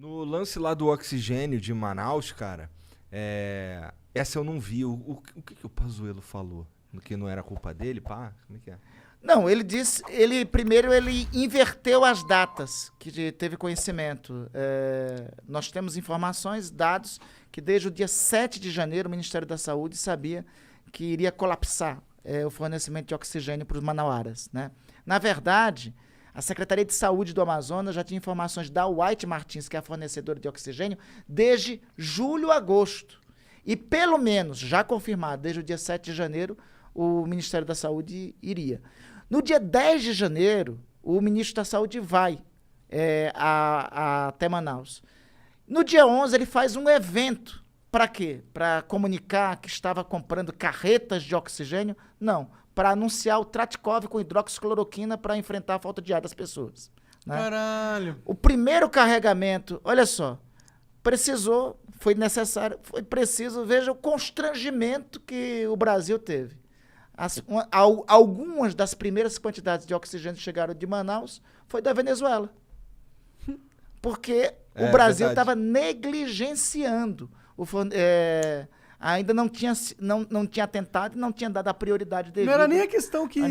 No lance lá do oxigênio de Manaus, cara, essa eu não vi. O que que o Pazuello falou? Que não era culpa dele, pá? Como é que é? Não, ele disse, primeiro ele inverteu as datas que teve conhecimento. Nós temos informações, dados, que desde o dia 7 de janeiro o Ministério da Saúde sabia que iria colapsar o fornecimento de oxigênio para os manauaras, né? Na verdade, a Secretaria de Saúde do Amazonas já tinha informações da White Martins, que é a fornecedora de oxigênio, desde julho a agosto. E pelo menos, já confirmado, desde o dia 7 de janeiro, o Ministério da Saúde iria. No dia 10 de janeiro, o ministro da Saúde vai até Manaus. No dia 11, ele faz um evento. Para quê? Para comunicar que estava comprando carretas de oxigênio? Não. Para anunciar o Tratkov com hidroxicloroquina para enfrentar a falta de ar das pessoas. Né? Caralho. O primeiro carregamento, olha só, foi necessário, foi preciso, veja o constrangimento que o Brasil teve. Algumas das primeiras quantidades de oxigênio que chegaram de Manaus foi da Venezuela. Porque o Brasil estava negligenciando. Ainda não tinha tentado e não tinha dado a prioridade devida. Não era nem a questão que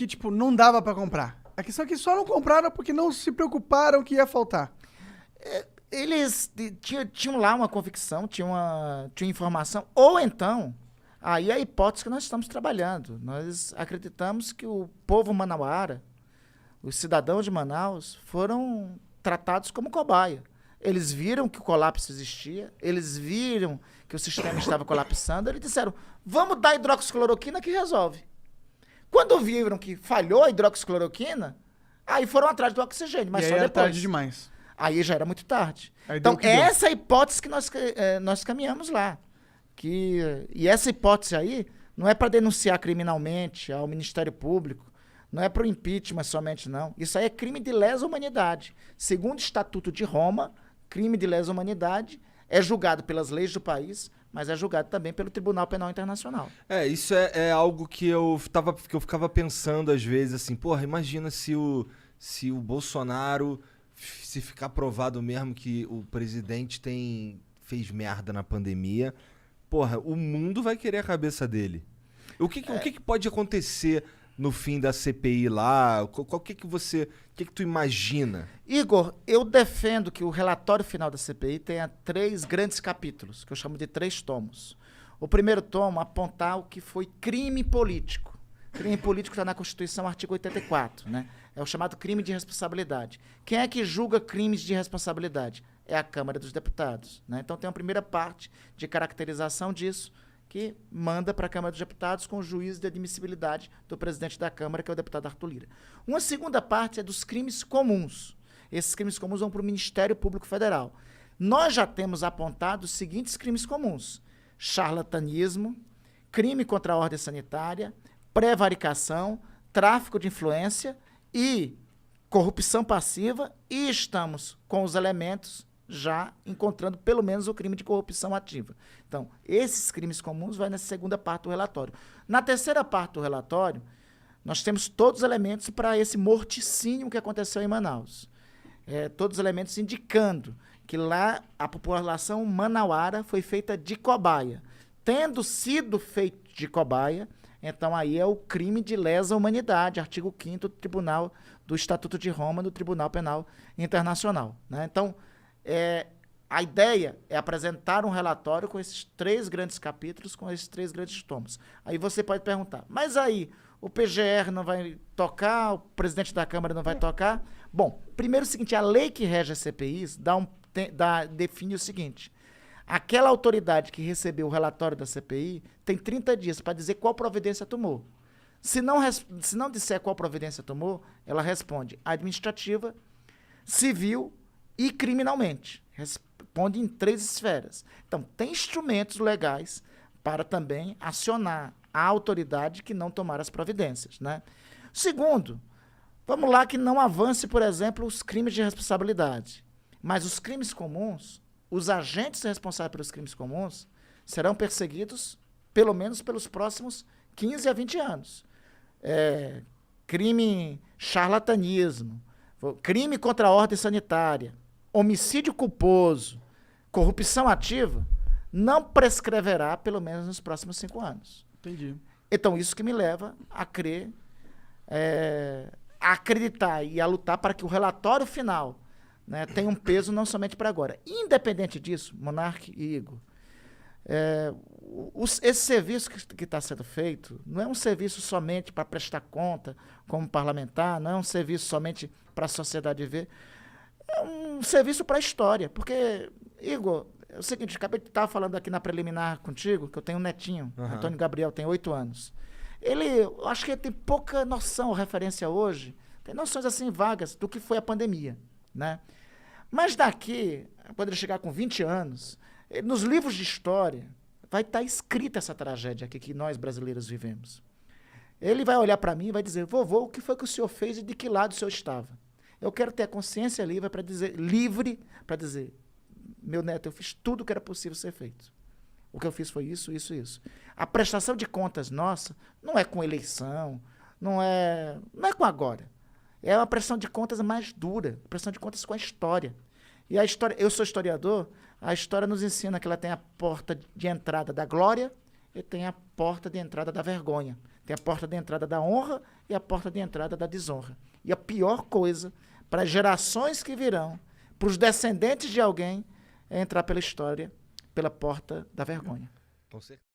tipo, não dava pra comprar. A questão é que só não compraram porque não se preocuparam que ia faltar. Eles tinham lá uma convicção, tinham informação, ou então, aí é a hipótese que nós estamos trabalhando. Nós acreditamos que o povo manauara, os cidadãos de Manaus, foram tratados como cobaia. Eles viram que o colapso existia, eles viram que o sistema estava colapsando, eles disseram, vamos dar hidroxicloroquina que resolve. Quando viram que falhou a hidroxicloroquina, aí foram atrás do oxigênio, mas e só aí era depois. tarde demais. Aí já era muito tarde. Aí Então, deu o que deu. essa é a hipótese que nós caminhamos lá. E essa hipótese aí não é para denunciar criminalmente ao Ministério Público, não é para o impeachment somente, não. Isso aí é crime de lesa humanidade. Segundo o Estatuto de Roma, crime de lesa humanidade é julgado pelas leis do país, mas é julgado também pelo Tribunal Penal Internacional. Isso é algo que eu ficava pensando às vezes, assim, porra, imagina se o Bolsonaro, se ficar provado mesmo que o presidente fez merda na pandemia, porra, o mundo vai querer a cabeça dele. O que pode acontecer no fim da CPI lá? O que tu imagina? Igor, eu defendo que o relatório final da CPI tenha 3 grandes capítulos, que eu chamo de 3 tomos. O primeiro tomo apontar o que foi crime político. Crime político está na Constituição, artigo 84, né? É o chamado crime de responsabilidade. Quem é que julga crimes de responsabilidade? É a Câmara dos Deputados, né? Então tem uma primeira parte de caracterização disso, que manda para a Câmara dos Deputados com o juízo de admissibilidade do presidente da Câmara, que é o deputado Arthur Lira. Uma segunda parte é dos crimes comuns. Esses crimes comuns vão para o Ministério Público Federal. Nós já temos apontado os seguintes crimes comuns: charlatanismo, crime contra a ordem sanitária, prevaricação, tráfico de influência e corrupção passiva, e estamos com os elementos já encontrando pelo menos o crime de corrupção ativa. Então, esses crimes comuns vão nessa segunda parte do relatório. Na terceira parte do relatório, nós temos todos os elementos para esse morticínio que aconteceu em Manaus. Todos os elementos indicando que lá a população manauara foi feita de cobaia. Tendo sido feito de cobaia, então aí é o crime de lesa humanidade, artigo 5º do Estatuto de Roma, do Tribunal Penal Internacional, né? Então, a ideia é apresentar um relatório com esses 3 grandes capítulos, com esses 3 grandes tomos. Aí você pode perguntar, mas aí o PGR não vai tocar, o presidente da Câmara não vai tocar? Bom, primeiro é o seguinte, a lei que rege as CPIs define o seguinte: aquela autoridade que recebeu o relatório da CPI tem 30 dias para dizer qual providência tomou. Se não disser qual providência tomou, ela responde administrativa, civil e criminalmente. Responde em 3 esferas. Então, tem instrumentos legais para também acionar a autoridade que não tomar as providências, né? Segundo, vamos lá que não avance, por exemplo, os crimes de responsabilidade. Mas os crimes comuns, os agentes responsáveis pelos crimes comuns, serão perseguidos pelo menos pelos próximos 15 a 20 anos. Crime charlatanismo, crime contra a ordem sanitária, homicídio culposo, corrupção ativa, não prescreverá pelo menos nos próximos 5 anos. Entendi. Então, isso que me leva a crer, a acreditar e a lutar para que o relatório final, né, tenha um peso não somente para agora. Independente disso, Monark e Igor, esse serviço que está sendo feito não é um serviço somente para prestar conta como parlamentar, não é um serviço somente para a sociedade ver, é um serviço para a história. Porque, Igor, é o seguinte, acabei de estar falando aqui na preliminar contigo, que eu tenho um netinho, Antônio Gabriel, tem 8 anos. Eu acho que ele tem pouca noção, referência hoje, tem noções assim vagas do que foi a pandemia, né? Mas daqui, quando ele chegar com 20 anos, nos livros de história, vai estar escrita essa tragédia aqui que nós brasileiros vivemos. Ele vai olhar para mim e vai dizer, vovô, o que foi que o senhor fez e de que lado o senhor estava? Eu quero ter a consciência livre para dizer, meu neto, eu fiz tudo o que era possível ser feito. O que eu fiz foi isso, isso, isso. A prestação de contas nossa não é com eleição, não é com agora. É uma prestação de contas mais dura, prestação de contas com a história. E a história, eu sou historiador, a história nos ensina que ela tem a porta de entrada da glória e tem a porta de entrada da vergonha. Tem a porta de entrada da honra e a porta de entrada da desonra. E a pior coisa para as gerações que virão, para os descendentes de alguém, é entrar pela história, pela porta da vergonha. Com certeza.